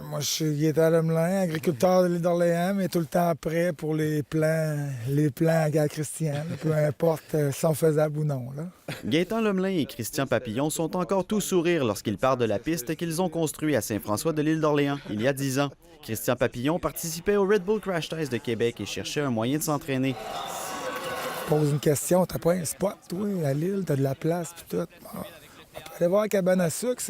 Moi, je suis Gaétan Lemelin, agriculteur de l'île d'Orléans, mais tout le temps prêt pour les plans à Guerre Christiane, peu importe sont faisables ou non. Là. Gaétan Lemelin et Christian Papillon sont encore tout sourire lorsqu'ils partent de la piste qu'ils ont construite à Saint-François de l'île d'Orléans il y a 10 ans. Christian Papillon participait au Red Bull Crash Test de Québec et cherchait un moyen de s'entraîner. Pose une question, t'as pas un spot, toi, à l'île, t'as de la place, puis tout. Bon, on peut aller voir la cabane à sucre,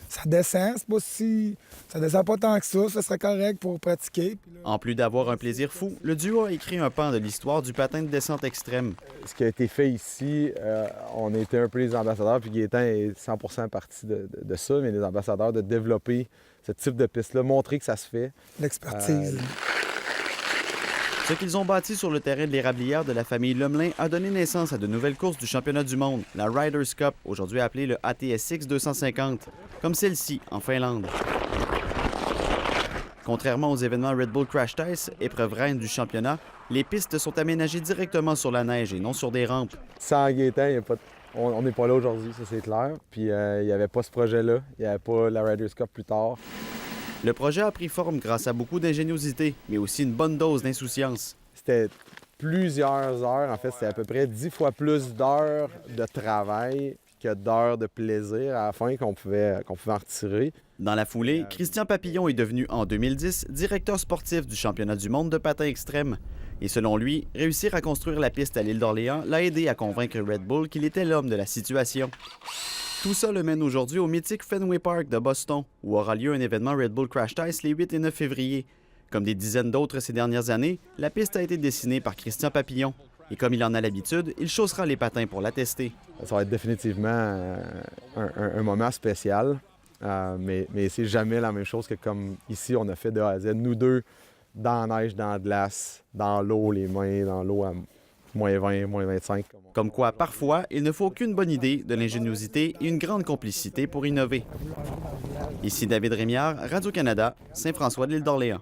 ça descend, c'est pas si... Ça descend pas tant que ça serait correct pour pratiquer. En plus d'avoir un plaisir fou, le duo a écrit un pan de l'histoire du patin de descente extrême. Ce qui a été fait ici, on a été un peu les ambassadeurs, puis Gaétan est 100% partie de ça, mais les ambassadeurs de développer ce type de piste-là, montrer que ça se fait. L'expertise. Ce qu'ils ont bâti sur le terrain de l'érablière de la famille Lemelin a donné naissance à de nouvelles courses du championnat du monde, la Riders Cup, aujourd'hui appelée le ATSX 250, comme celle-ci en Finlande. Contrairement aux événements Red Bull Crash Test, épreuve reine du championnat, les pistes sont aménagées directement sur la neige et non sur des rampes. Sans Gaétan, on n'est pas là aujourd'hui, ça c'est clair. Puis il n'y avait pas ce projet-là, il n'y avait pas la Riders Cup plus tard. Le projet a pris forme grâce à beaucoup d'ingéniosité, mais aussi une bonne dose d'insouciance. C'était plusieurs heures, en fait, c'était à peu près 10 fois plus d'heures de travail que d'heures de plaisir à la fin qu'on pouvait en retirer. Dans la foulée, Christian Papillon est devenu, en 2010, directeur sportif du championnat du monde de patin extrême. Et selon lui, réussir à construire la piste à l'île d'Orléans l'a aidé à convaincre Red Bull qu'il était l'homme de la situation. Tout ça le mène aujourd'hui au mythique Fenway Park de Boston, où aura lieu un événement Red Bull Crash Test les 8 et 9 février. Comme des dizaines d'autres ces dernières années, la piste a été dessinée par Christian Papillon. Et comme il en a l'habitude, il chaussera les patins pour la tester. Ça va être définitivement un moment spécial, mais c'est jamais la même chose que comme ici, on a fait de A à Z. Nous deux, dans la neige, dans la glace, dans l'eau, les mains dans l'eau à moins 20, moins 25. Comme quoi, parfois, il ne faut qu'une bonne idée, de l'ingéniosité et une grande complicité pour innover. Ici David Rémiard, Radio-Canada, Saint-François de l'île d'Orléans.